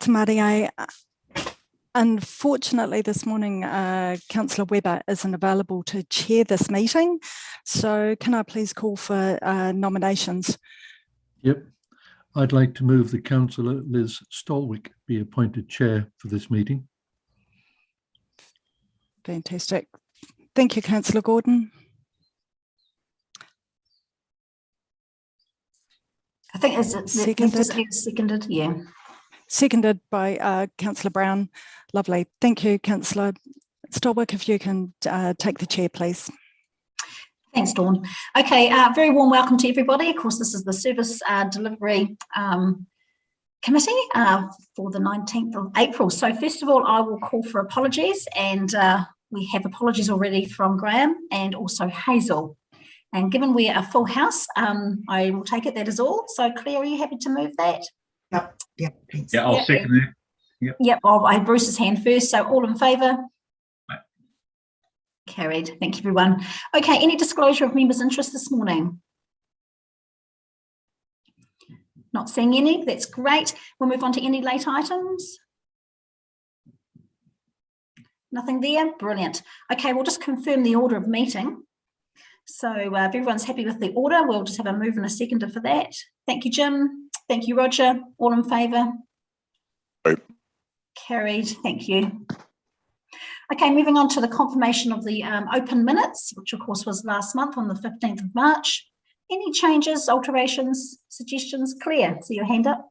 Tamaria. Unfortunately, this morning, Councillor Webber isn't available to chair this meeting. So can I please call for nominations? Yep. I'd like to move that Councillor Liz Stolwick be appointed chair for this meeting. Fantastic. Thank you, Councillor Gordon. I think it's seconded, yeah. Seconded by Councillor Brown. Lovely. Thank you, Councillor Stolwick. If you can take the chair, please. Thanks, Dawn. Okay, very warm welcome to everybody. Of course, this is the Service Delivery Committee for the 19th of April. So first of all, I will call for apologies, and we have apologies already from Graham and also Hazel. And given we're a full house, I will take it that is all. So Claire, are you happy to move that? Yep, thanks. Yeah, I'll second that. Yep. Yep, I have Bruce's hand first, so all in favour? Carried. Thank you, everyone. Okay, any disclosure of members' interest this morning? Not seeing any. That's great. We'll move on to any late items. Nothing there. Brilliant. Okay, we'll just confirm the order of meeting. So if everyone's happy with the order, we'll just have a move and a seconder for that. Thank you, Jim. Thank you, Roger. All in favour? Aye. Carried. Thank you. Okay, moving on to the confirmation of the open minutes, which of course was last month on the 15th of March. Any changes, alterations, suggestions? Claire, see your hand up.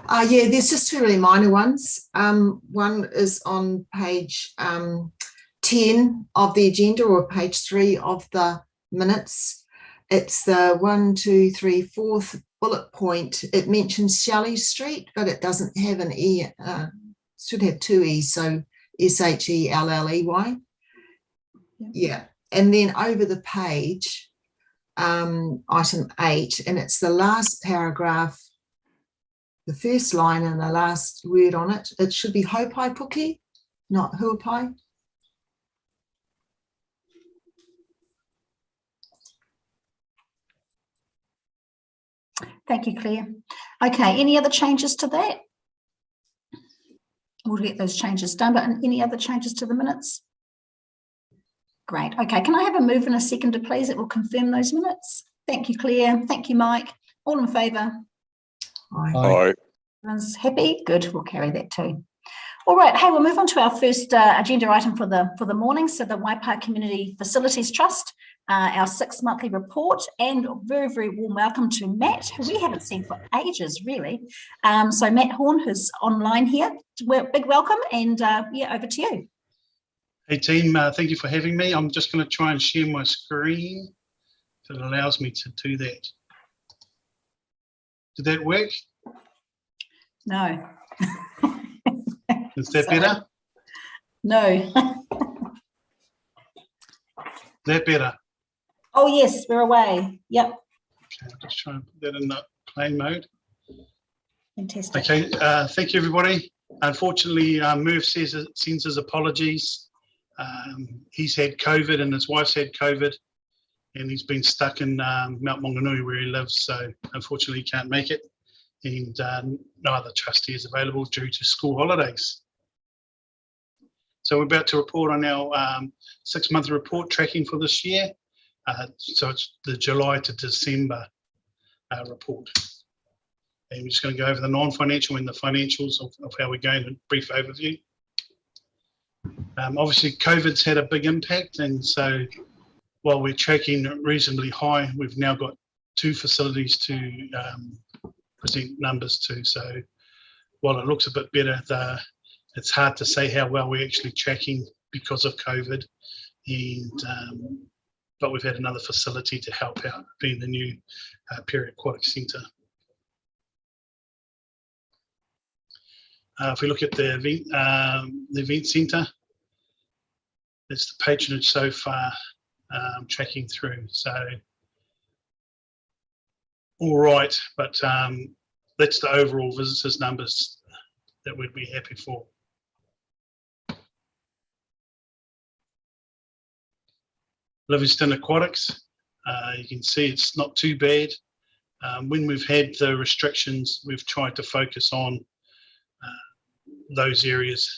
Yeah, there's just two really minor ones. One is on page 10 of the agenda, or page 3 of the minutes. It's the 4th bullet point. It mentions Shelley Street, but it doesn't have an E. Should have two E's, so SHELLEY. Yeah, and then over the page, item 8, and it's the last paragraph, the first line and the last word on it. It should be Hopai Puki, not Huapai. Thank you, Claire. Okay, any other changes to that? We'll get those changes done, but any other changes to the minutes? Great. Okay, can I have a move and a seconder, please? It will confirm those minutes. Thank you, Claire. Thank you, Mike. All in favour? Aye. Aye. Everyone's happy? Good. We'll carry that too. All right. Hey, we'll move on to our first agenda item for the morning. So the WAIPA Community Facilities Trust, our 6 monthly report, and very, very warm welcome to Matt, who we haven't seen for ages, really. So Matt Horn, who's online here, big welcome, and yeah, over to you. Hey team, thank you for having me. I'm just going to try and share my screen if it allows me to do that. Did that work? No. Is that better? No. Is that better? Oh yes, we're away. Yep. Okay, I'll just try and put that in the play mode. Fantastic. Okay, thank you everybody. Unfortunately, Merv sends his apologies. He's had COVID and his wife's had COVID, and he's been stuck in Mount Maunganui where he lives, so unfortunately he can't make it, and no other trustee is available due to school holidays. So we're about to report on our 6-month report tracking for this year. So it's the July to December report. And we're just going to go over the non-financial and the financials of how we're going, a brief overview. Obviously, COVID's had a big impact, and so while we're tracking reasonably high, we've now got 2 facilities to present numbers to. So while it looks a bit better, it's hard to say how well we're actually tracking because of COVID. And but we've had another facility to help out, being the new Period Aquatic Centre. If we look at the event centre, that's the patronage so far, tracking through. So, all right, but that's the overall visitors numbers that we'd be happy for. LIVINGSTONE Aquatics, you can see it's not too bad. When we've had the restrictions, we've tried to focus on those areas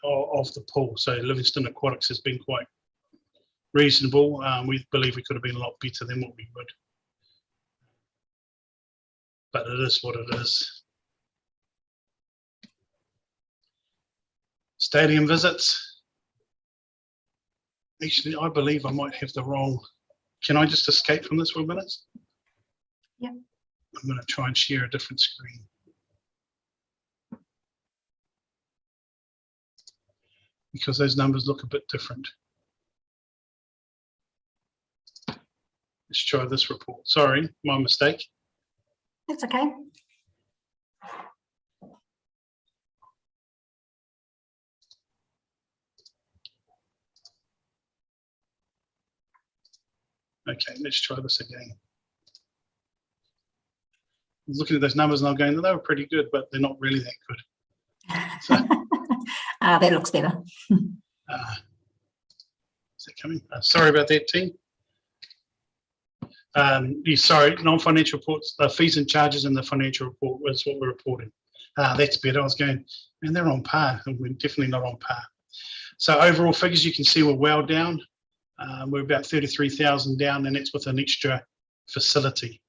of the pool. So Livingstone Aquatics has been quite reasonable. We believe we could have been a lot better than what we would. But it is what it is. Stadium visits. Actually, I believe I might have the wrong. Can I just escape from this for a minute? Yeah. I'm going to try and share a different screen. Because those numbers look a bit different. Let's try this report. Sorry, my mistake. That's okay. Okay, let's try this again. I was looking at those numbers and I'm going, they were pretty good, but they're not really that good. So, that looks better. is that coming? Sorry about that, team. Sorry, non-financial reports, fees and charges in the financial report was what we're reporting. That's better. I was going, and they're on par, and we're definitely not on par. So overall figures, you can see we're well down. We're about 33,000 down, and that's with an extra facility.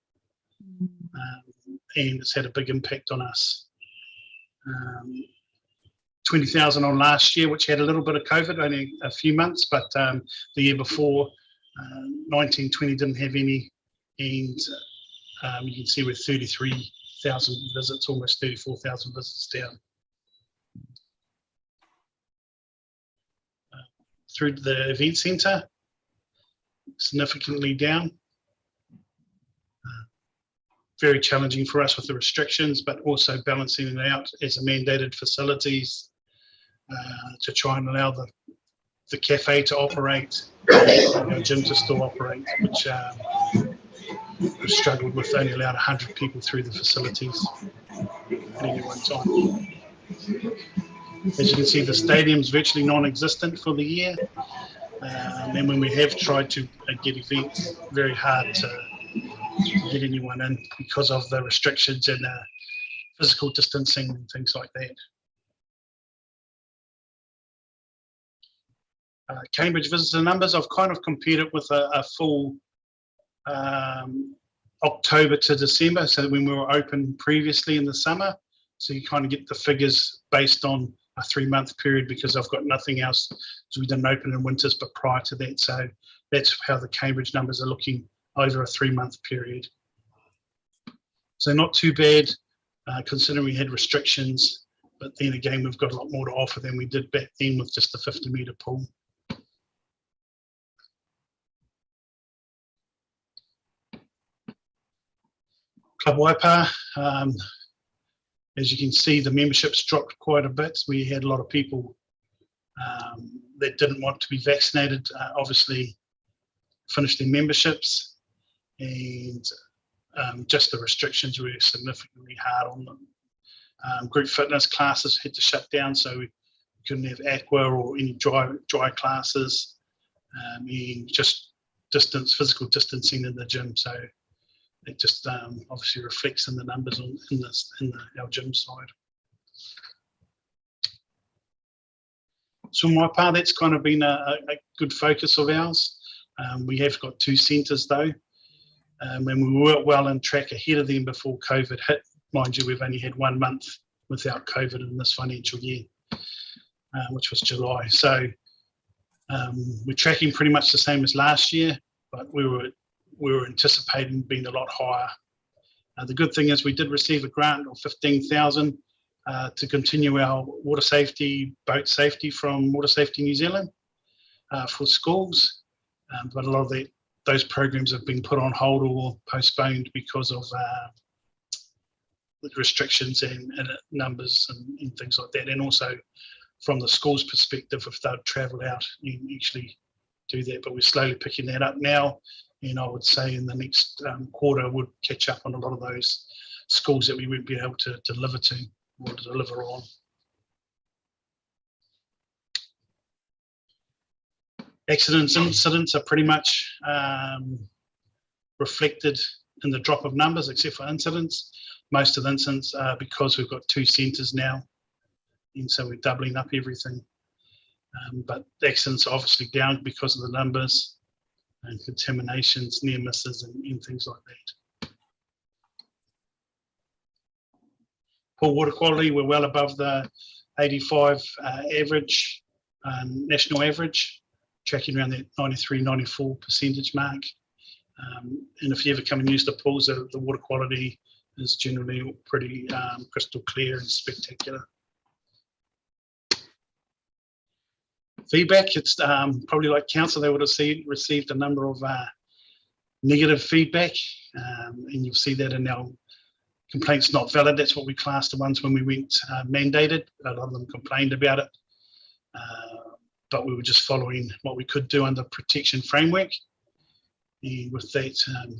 And it's had a big impact on us. 20,000 on last year, which had a little bit of COVID, only a few months, but the year before, 1920 didn't have any, and you can see we're 33,000 visits, almost 34,000 visits down. Through the event centre, significantly down. Very challenging for us with the restrictions, but also balancing it out as a mandated facilities to try and allow the cafe to operate, our gym to still operate, which we've struggled with, only allowed 100 people through the facilities at any one time. As you can see, the stadium's virtually non-existent for the year. And when we have tried to get events, very hard to get anyone in because of the restrictions and physical distancing and things like that. Cambridge visitor numbers, I've kind of compared it with a full October to December, so when we were open previously in the summer. So you kind of get the figures based on a 3-month period, because I've got nothing else, so we didn't open in winters but prior to that. So that's how the Cambridge numbers are looking over a 3-month period. So not too bad, considering we had restrictions, but then again, we've got a lot more to offer than we did back then with just the 50-metre pool. Club WAIPA, as you can see, the memberships dropped quite a bit. We had a lot of people that didn't want to be vaccinated, obviously finished their memberships, and just the restrictions were significantly hard on them. Group fitness classes had to shut down, so we couldn't have aqua or any dry classes, and just physical distancing in the gym. So it just obviously reflects in the numbers in our gym side. So on my part, that's kind of been a good focus of ours. We have got 2 centres though, and we were well on track ahead of them before COVID hit. Mind you, we've only had 1 month without COVID in this financial year, which was July. So we're tracking pretty much the same as last year, but we were anticipating being a lot higher. The good thing is we did receive a grant of 15,000 to continue our water safety, boat safety from Water Safety New Zealand for schools, but a lot of those programs have been put on hold or postponed because of the restrictions and numbers and things like that. And also from the school's perspective, if they'd travel out, you can actually do that, but we're slowly picking that up now. And I would say in the next quarter, would catch up on a lot of those schools that we won't be able to deliver to or to deliver on. Accidents, incidents are pretty much reflected in the drop of numbers, except for incidents. Most of the incidents are because we've got 2 centres now. and so we're doubling up everything. But accidents are obviously down because of the numbers and contaminations, near misses, and things like that. Poor water quality, we're well above the 85 average, national average, tracking around that 93, 94% mark. And if you ever come and use the pools, the water quality is generally pretty crystal clear and spectacular. Feedback, it's probably like council, they would have received a number of negative feedback, and you'll see that in our complaints not valid. That's what we classed the ones when we went mandated. A lot of them complained about it, but we were just following what we could do under protection framework. And with that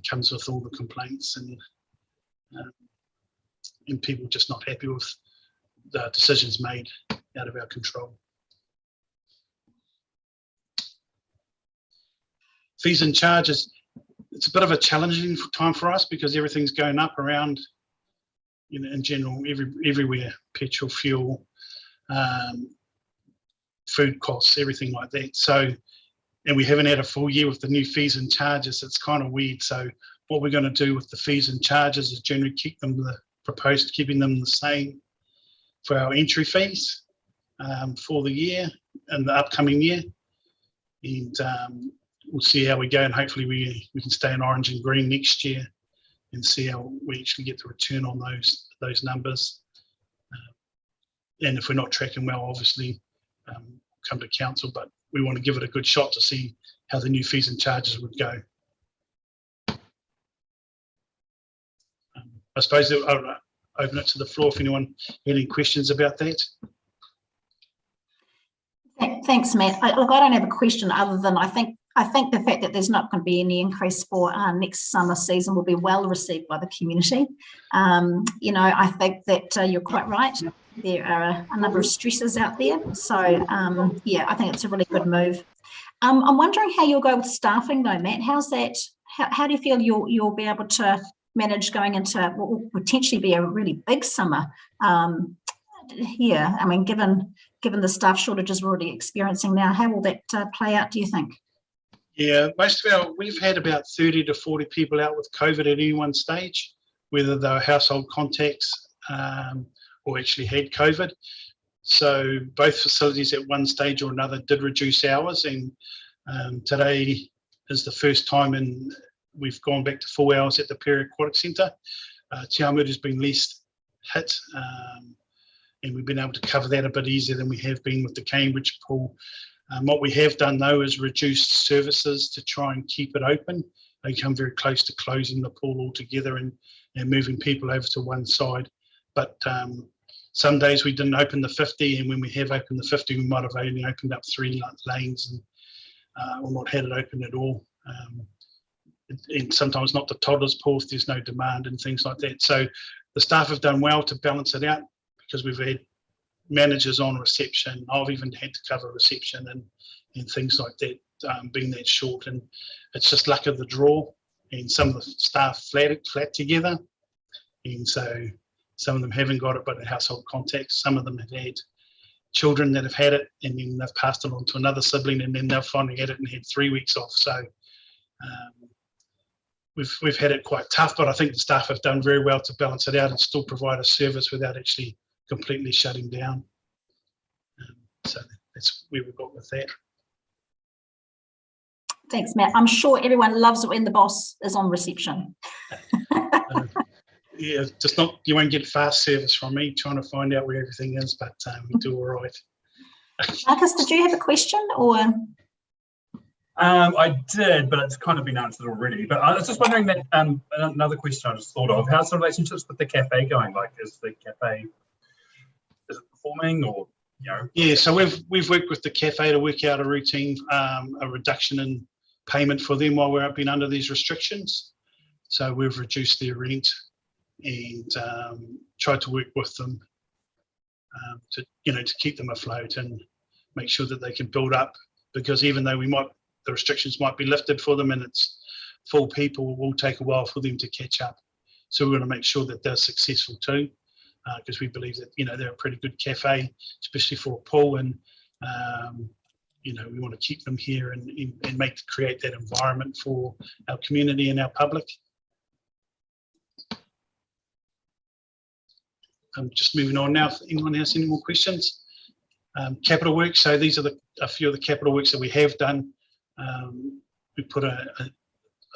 comes with all the complaints and people just not happy with the decisions made out of our control. Fees and charges, it's a bit of a challenging time for us because everything's going up around, you know, in general, everywhere, petrol, fuel, food costs, everything like that. So, and we haven't had a full year with the new fees and charges. It's kind of weird. So what we're going to do with the fees and charges is generally keep them, proposed keeping them the same for our entry fees for the year and the upcoming year. And we'll see how we go, and hopefully we can stay in orange and green next year and see how we actually get the return on those numbers. And if we're not tracking well, obviously come to council, but we want to give it a good shot to see how the new fees and charges would go. I suppose I'll open it to the floor if anyone had any questions about that. Thanks, Matt. Look, I don't have a question other than I think the fact that there's not going to be any increase for next summer season will be well received by the community. You know, I think that you're quite right. There are a number of stresses out there. So, yeah, I think it's a really good move. I'm wondering how you'll go with staffing though, Matt. How's that? How do you feel you'll be able to manage going into what will potentially be a really big summer? Yeah, I mean, given the staff shortages we're already experiencing now, how will that play out, do you think? Yeah, we've had about 30 to 40 people out with COVID at any one stage, whether they were household contacts or actually had COVID. So both facilities at one stage or another did reduce hours, and today is the first time we've gone back to full hours at the AQUATICS Centre. Te Awamutu has been least hit, and we've been able to cover that a bit easier than we have been with the Cambridge pool. What we have done though is reduce services to try and keep it open. They come very close to closing the pool altogether and moving people over to one side. But some days we didn't open the 50, and when we have opened the 50, we might have only opened up 3 lanes and or not had it open at all. And sometimes not the toddlers pool if there's no demand and things like that. So the staff have done well to balance it out, because we've had managers on reception. I've even had to cover reception and things like that, being that short. And it's just luck of the draw. And some of the staff flat together. And so some of them haven't got it, but at household contacts. Some of them have had children that have had it, and then they've passed it on to another sibling, and then they've finally had it and had 3 weeks off. So we've had it quite tough, but I think the staff have done very well to balance it out and still provide a service without actually completely shutting down. So that's where we've got with that. Thanks, Matt. I'm sure everyone loves it when the boss is on reception. Yeah, just not, you won't get fast service from me trying to find out where everything is, but we do all right. Marcus, did you have a question or? I did, but it's kind of been answered already. But I was just wondering that another question I just thought of: how's the relationships with the cafe going? Like, is the cafe, is it performing, or you know? Yeah, so we've worked with the cafe to work out a routine, a reduction in payment for them while we've been under these restrictions. So we've reduced their rent and tried to work with them to keep them afloat and make sure that they can build up, because even though the restrictions might be lifted for them and it's full people, it will take a while for them to catch up. So we want to make sure that they're successful too. because we believe that, you know, they're a pretty good cafe, especially for a pool, and you know, we want to keep them here and create that environment for our community and our public. I'm just moving on now. If anyone has any more questions, capital works. So these are a few of the capital works that we have done. We put a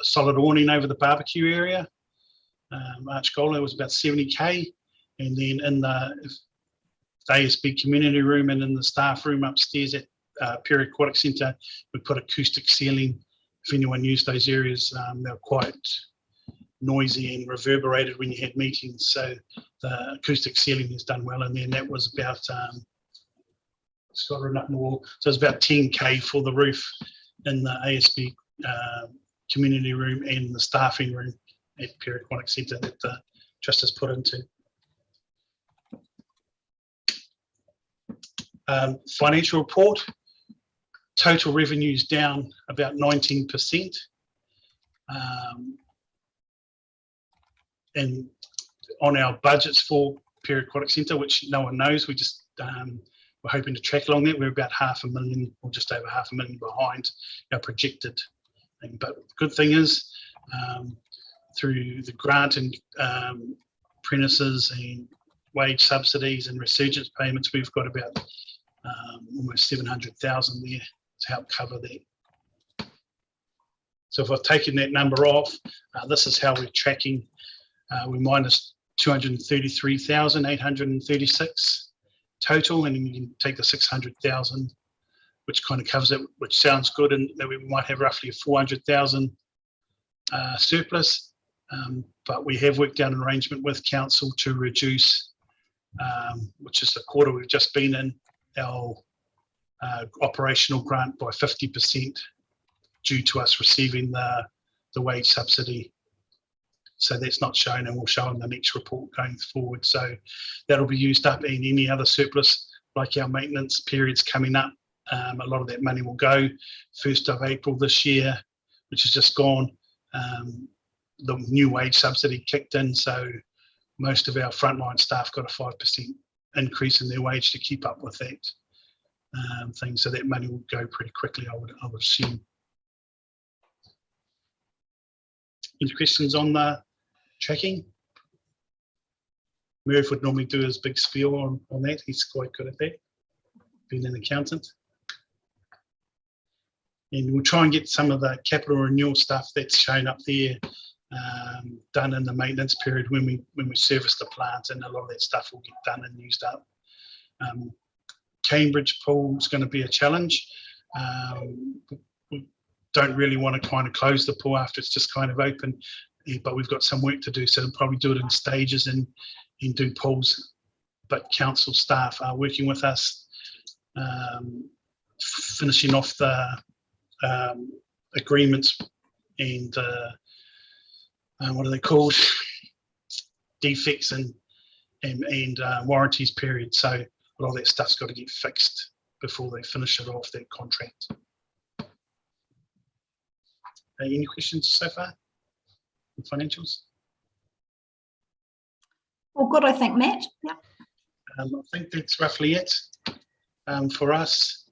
solid awning over the barbecue area. Arch Gola was about 70k, and then in the ASB community room and in the staff room upstairs at Perry Aquatic Centre, we put acoustic ceiling. If anyone used those areas, they were quite noisy and reverberated when you had meetings. So the acoustic ceiling has done well, and then that was about it's got written up in the wall. So it's about 10k for the roof in the ASB community room and the staffing room at Perry Aquatic Centre that the trust has put into. Financial report. Total revenues down about 19%. And on our budgets for Perry Aquatic Centre, which no one knows, we just we're hoping to track along that. We're about $500,000 or just over $500,000 behind our projected thing. But the good thing is, through the grant and apprentices and wage subsidies and resurgence payments, we've got about almost 700,000 there to help cover that. So if I've taken that number off, this is how we're tracking. We're minus 233,836 total, and then you can take the 600,000, which kind of covers it, which sounds good, and that we might have roughly a 400,000 surplus. But we have worked out an arrangement with council to reduce, which is the quarter we've just been in, our operational grant by 50% due to us receiving the wage subsidy. So that's not shown, and we'll show in the next report going forward. So that'll be used up, and any other surplus, like our maintenance periods coming up, a lot of that money will go 1st of April this year, which has just gone. The new wage subsidy kicked in, so most of our frontline staff got a 5% increase in their wage to keep up with that thing. So that money will go pretty quickly, I would assume. Any questions on the tracking? Murph would normally do his big spiel on that. He's quite good at that, being an accountant. And we'll try and get some of the capital renewal stuff that's shown up there done in the maintenance period when we service the plant, and a lot of that stuff will get done and used up. Cambridge pool is going to be a challenge. We don't really want to kind of close the pool after it's just kind of open, but we've got some work to do, so we'll probably do it in stages and do pools. But council staff are working with us, finishing off the agreements and what are they called? Defects and warranties period. So a lot of that stuff's got to get fixed before they finish it off, that contract. Any questions so far on financials? Well, good, I think, Matt. Yep. I think that's roughly it for us.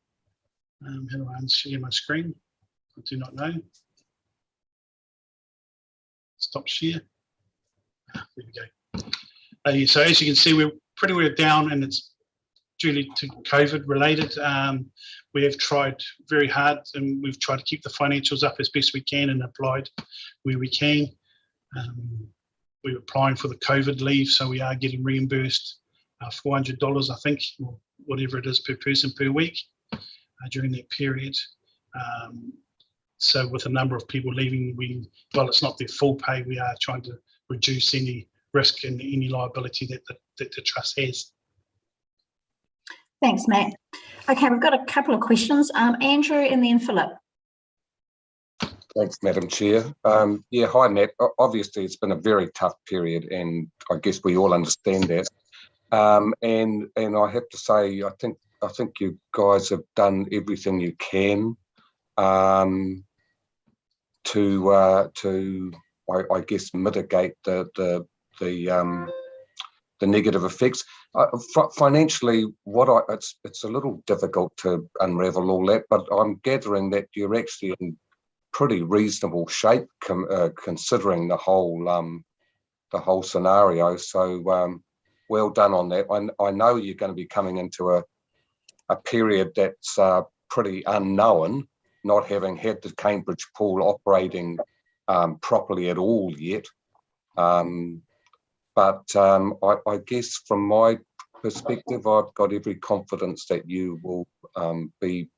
How do I share my screen? I do not know. Stop share. There we go. So as you can see, we're pretty well down, and it's due to COVID related. We have tried very hard, and we've tried to keep the financials up as best we can and applied where we can. We're applying for the COVID leave, so we are getting reimbursed $400, I think, or whatever it is per person per week during that period. So with a number of people leaving, well, it's not their full pay. We are trying to reduce any risk and any liability that the trust has. Thanks, Matt. Okay, we've got a couple of questions. Andrew and then Philip. Thanks, Madam Chair. Yeah, hi, Matt. Obviously, it's been a very tough period, and I guess we all understand that. And I have to say, I think you guys have done everything you can to I guess mitigate the negative effects. Financially, it's a little difficult to unravel all that, but I'm gathering that you're actually in pretty reasonable shape considering the whole scenario. So well done on that. I know you're going to be coming into a period that's pretty unknown, not having had the Cambridge pool operating properly at all yet. But I guess from my perspective, I've got every confidence that you will be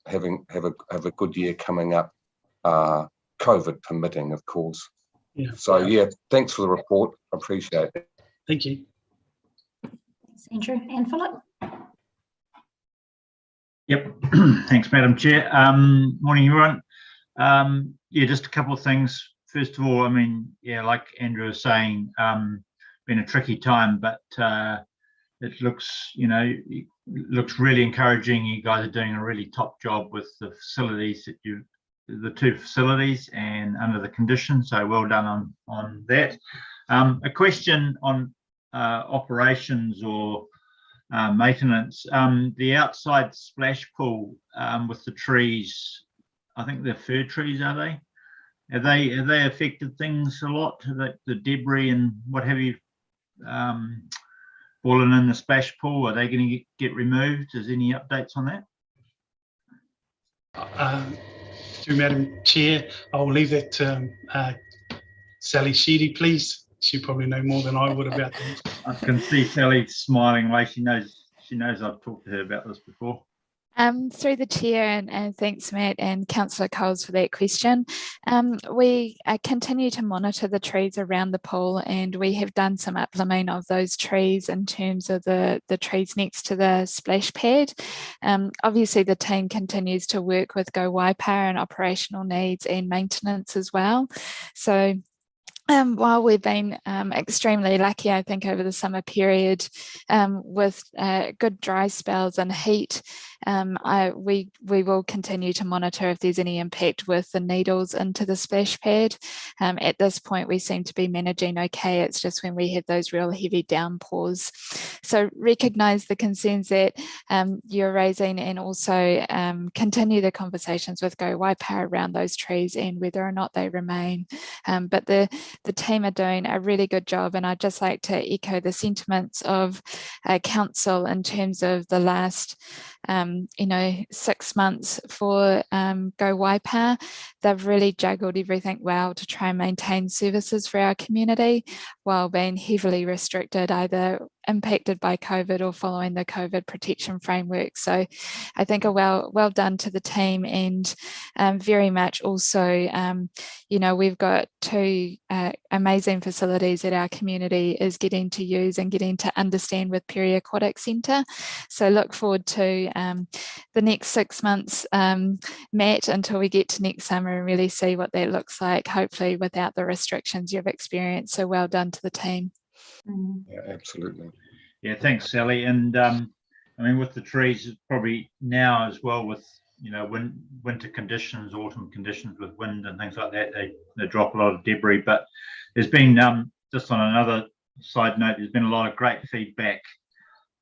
have a good year coming up, COVID permitting, of course. Yeah. So yeah, thanks for the report. I appreciate it. Thank you. Thanks, Andrew. And Philip? Yep. Thanks, Madam Chair. Morning, everyone. Yeah, just a couple of things. First of all, I mean, yeah, like Andrew was saying, been a tricky time, but it looks, looks really encouraging. You guys are doing a really top job with the facilities that the 2 facilities and under the conditions. So well done on that. A question on operations or maintenance. The outside splash pool with the trees, I think they're fir trees, are they? Have they affected things a lot? The debris and what have you fallen in the splash pool? Are they going to get removed? Is there any updates on that? To Madam Chair, I'll leave that to Sally Sheedy, please. She probably know more than I would about that. I can see Sally smiling away. She knows I've talked to her about this before. Through the chair, and thanks, Matt and Councillor Coles for that question. We continue to monitor the trees around the pool, and we have done some upliming of those trees in terms of the trees next to the splash pad. Obviously, the team continues to work with WAIPA and operational needs and maintenance as well. So while we've been extremely lucky, I think, over the summer period with good dry spells and heat, we will continue to monitor if there's any impact with the needles into the splash pad. At this point, we seem to be managing okay. It's just when we have those real heavy downpours. So recognise the concerns that you're raising, and also continue the conversations with WAIPA around those trees and whether or not they remain. But the team are doing a really good job, and I'd just like to echo the sentiments of council in terms of the last 6 months for WAIPA. They've really juggled everything well to try and maintain services for our community while being heavily restricted, either impacted by COVID or following the COVID protection framework. So I think a well done to the team, and very much also, we've got 2 amazing facilities that our community is getting to use and getting to understand with Perry Aquatics Centre. So look forward to the next 6 months, Matt, until we get to next summer and really see what that looks like, hopefully without the restrictions you've experienced. So well done to the team. Yeah, absolutely. Yeah, thanks, Sally. And I mean, with the trees, probably now as well, with winter conditions, autumn conditions with wind and things like that, they drop a lot of debris. But there's been, just on another side note, there's been a lot of great feedback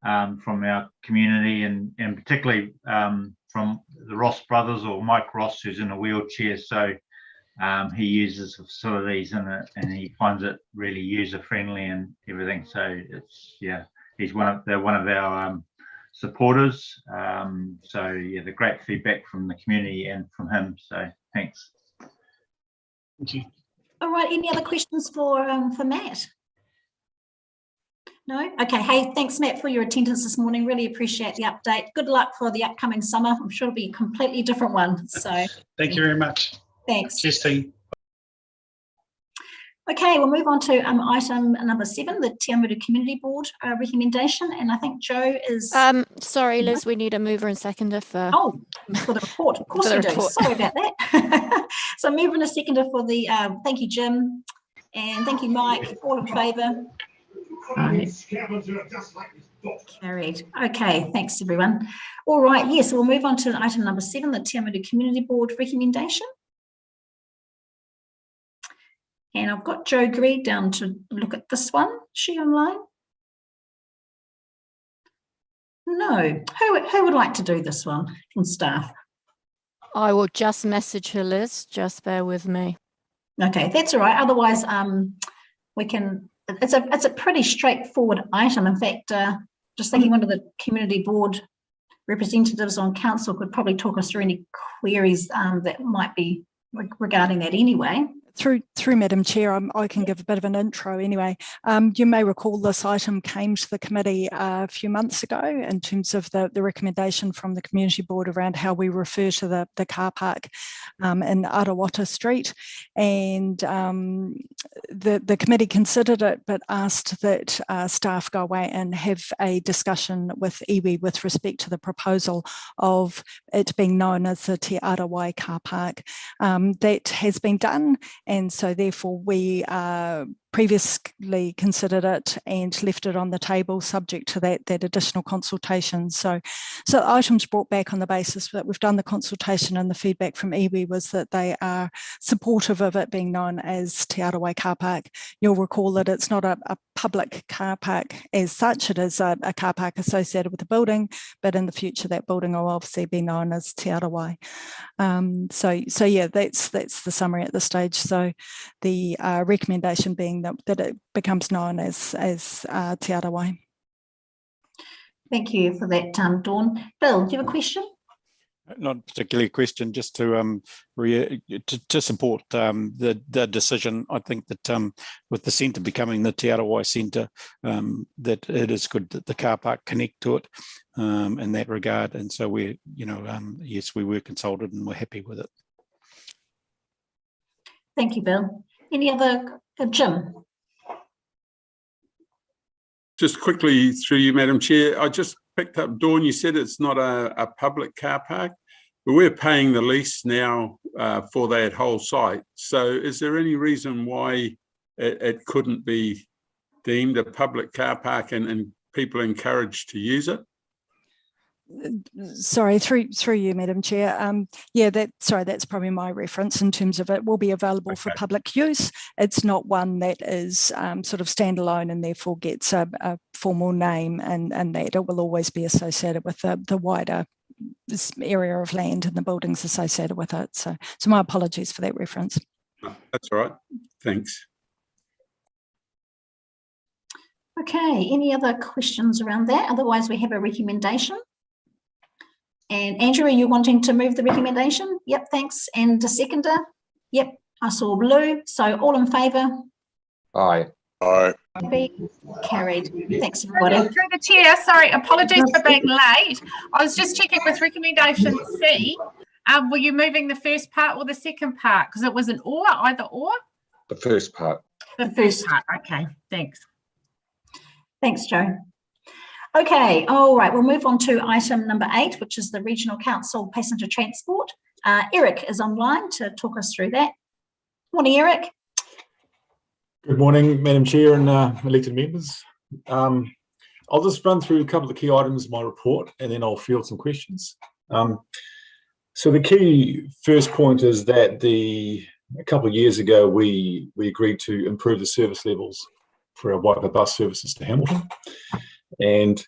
from our community, and particularly from the Ross brothers, or Mike Ross, who's in a wheelchair. So he uses the facilities and he finds it really user friendly and everything. So it's, yeah, they're one of our supporters. So yeah, the great feedback from the community and from him. So thanks. Thank you. All right, any other questions for Matt? No? Okay. Hey, thanks, Matt, for your attendance this morning. Really appreciate the update. Good luck for the upcoming summer. I'm sure it'll be a completely different one. So Thank you very much. Thanks. Cheers, team. Okay, we'll move on to item number 7, the Te Awamutu Community Board recommendation. And I think Joe is... sorry, Liz, we need a mover and seconder for... Oh, for the report. Of course we do. Sorry about that. So mover and a seconder for the... thank you, Jim. And thank you, Mike. All in favour? Carried. Okay, thanks, everyone. All right, yes, we'll move on to item number 7, the Te Awamutu Community Board recommendation. And I've got Joe Greig down to look at this one. Is she online? No. Who would like to do this one from staff? I will just message her, Liz. Just bear with me. Okay, that's all right. Otherwise, we can. It's a pretty straightforward item. In fact, just thinking one of the community board representatives on council could probably talk us through any queries that might be regarding that anyway. Through Madam Chair, I can give a bit of an intro anyway. You may recall this item came to the committee a few months ago in terms of the recommendation from the community board around how we refer to the car park in Arawata Street. And the committee considered it, but asked that staff go away and have a discussion with iwi with respect to the proposal of it being known as the Te Arawai car park. That has been done. And so therefore we previously considered it and left it on the table subject to that additional consultation. So the items brought back on the basis that we've done the consultation, and the feedback from iwi was that they are supportive of it being known as Te Arawai car park. You'll recall that it's not a public car park as such. It is a car park associated with the building, but in the future that building will obviously be known as Te Arawai. So yeah, that's the summary at this stage. So the recommendation being that it becomes known as Te Arawai. Thank you for that, Dawn. Bill, do you have a question? Not particularly a question, just to support the decision. I think that with the centre becoming the Te Arawai Centre, that it is good that the car park connect to it in that regard. And so we, yes, we were consulted and we're happy with it. Thank you, Bill. Any other, Jim? Just quickly through you, Madam Chair, I just picked up, Dawn, you said it's not a public car park, but we're paying the lease now for that whole site. So is there any reason why it couldn't be deemed a public car park and people encouraged to use it? Sorry, through you, Madam Chair. Yeah, that's probably my reference in terms of it will be available for public use. It's not one that is sort of standalone and therefore gets a formal name, and that it will always be associated with the wider area of land and the buildings associated with it. So my apologies for that reference. That's all right. Thanks. Okay, any other questions around that? Otherwise, we have a recommendation. And Andrew, are you wanting to move the recommendation? Yep, thanks. And a seconder? Yep, I saw blue. So all in favour? Aye. Aye. Carried. Thanks, everybody. Through the chair, sorry, apologies for being late. I was just checking with recommendation C. Were you moving the first part or the second part? Because it was an or, either or? The first part. The first part, okay, thanks. Thanks, Joe. Okay, all right, we'll move on to item number 8, which is the Regional Council Passenger Transport. Eric is online to talk us through that. Morning, Eric. Good morning, Madam Chair and elected members. I'll just run through a couple of the key items of my report and then I'll field some questions. So the key first point is that a couple of years ago, we agreed to improve the service levels for our WAIPA bus services to Hamilton. And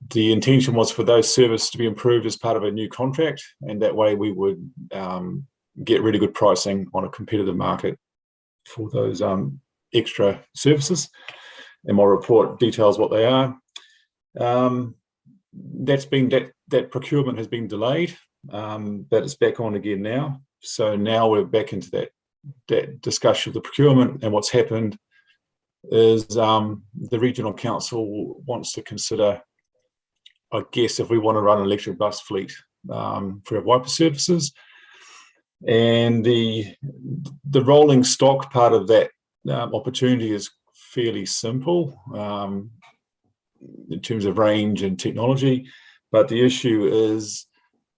the intention was for those services to be improved as part of a new contract, and that way we would get really good pricing on a competitive market for those extra services. And my report details what they are. That procurement has been delayed, but it's back on again now. So now we're back into that discussion of the procurement, and what's happened is the Regional Council wants to consider, I guess, if we want to run an electric bus fleet for our WAIPA services. And the rolling stock part of that opportunity is fairly simple in terms of range and technology, but the issue is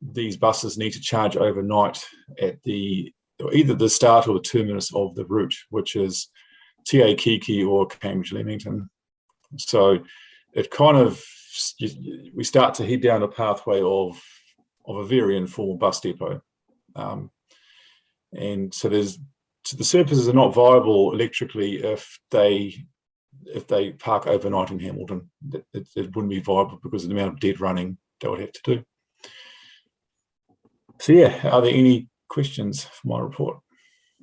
these buses need to charge overnight at either the start or the terminus of the route, which is Te Kiki or Cambridge Leamington. So it kind of, we start to head down a pathway of a very informal bus depot. And so the services are not viable electrically if they if they park overnight in Hamilton, it wouldn't be viable because of the amount of dead running they would have to do. So yeah, are there any questions for my report?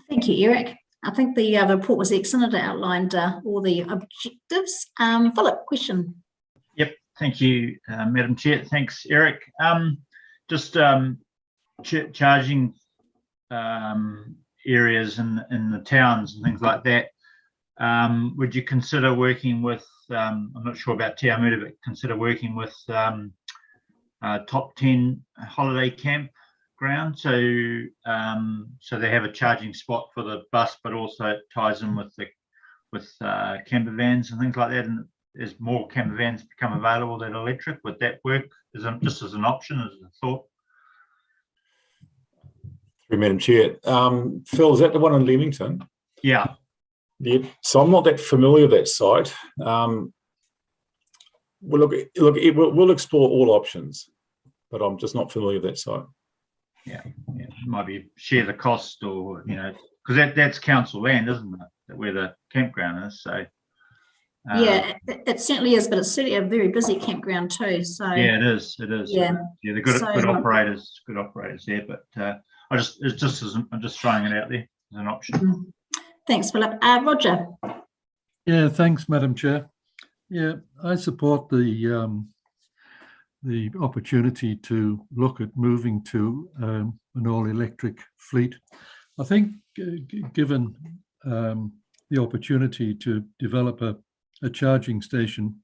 Thank you, Eric. I think the report was excellent. It outlined all the objectives. Philip, question. Yep, thank you, Madam Chair. Thanks, Eric. Just charging areas in the towns and things like that. Would you consider working with, I'm not sure about Te Amuta, but consider working with top 10 holiday campground, so they have a charging spot for the bus, but also it ties in with camper vans and things like that. And as more camper vans become available that are electric, would that work just as an option, as a thought? Through Madam Chair, Phil, is that the one in Leamington? Yeah. Yeah. So I'm not that familiar with that site. Well, we'll explore all options, but I'm just not familiar with that site. Yeah, might be share the cost, or because that's council land, isn't it? Where the campground is. So yeah, it certainly is, but it's certainly a very busy campground too. So yeah, it is. Yeah, they're good operators. Good operators there, but I'm just throwing it out there as an option. Thanks, Philip. Roger. Yeah, thanks, Madam Chair. Yeah, I support the opportunity to look at moving to an all-electric fleet. I think given the opportunity to develop a charging station,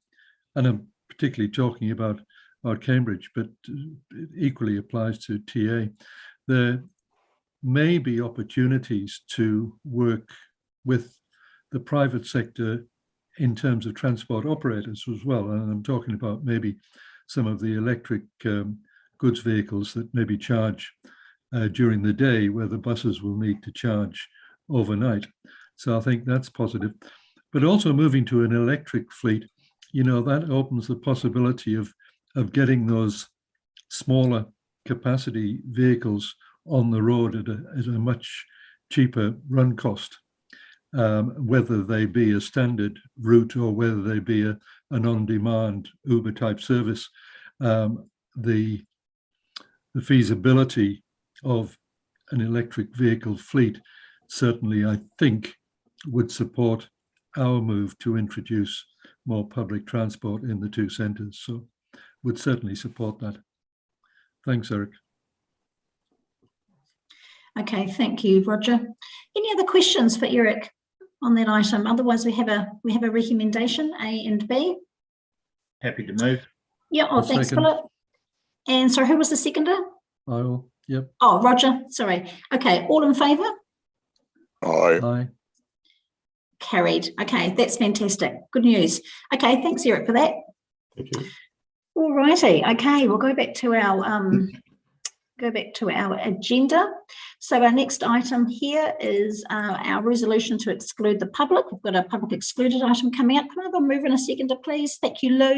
and I'm particularly talking about Cambridge, but it equally applies to TA, there may be opportunities to work with the private sector in terms of transport operators as well. And I'm talking about maybe some of the electric goods vehicles that maybe charge during the day, where the buses will need to charge overnight. So I think that's positive. But also moving to an electric fleet, that opens the possibility of getting those smaller capacity vehicles on the road at a much cheaper run cost, whether they be a standard route or whether they be an on-demand Uber type service. The feasibility of an electric vehicle fleet certainly, I think, would support our move to introduce more public transport in the two centres. So would certainly support that. Thanks, Eric. Okay, thank you, Roger. Any other questions for Eric on that item? Otherwise, we have a recommendation, A and B. Happy to move. Yeah. Oh, thanks, Philip. And so, who was the seconder? I will. Yep. Oh, Roger. Sorry. Okay. All in favour? Aye. Aye. Carried. Okay, that's fantastic. Good news. Okay, thanks, Eric, for that. Thank you. All righty. Okay, we'll go back to our agenda. So our next item here is our resolution to exclude the public. We've got a public excluded item coming up. Can I have a mover and a seconder, please? Thank you, Lou.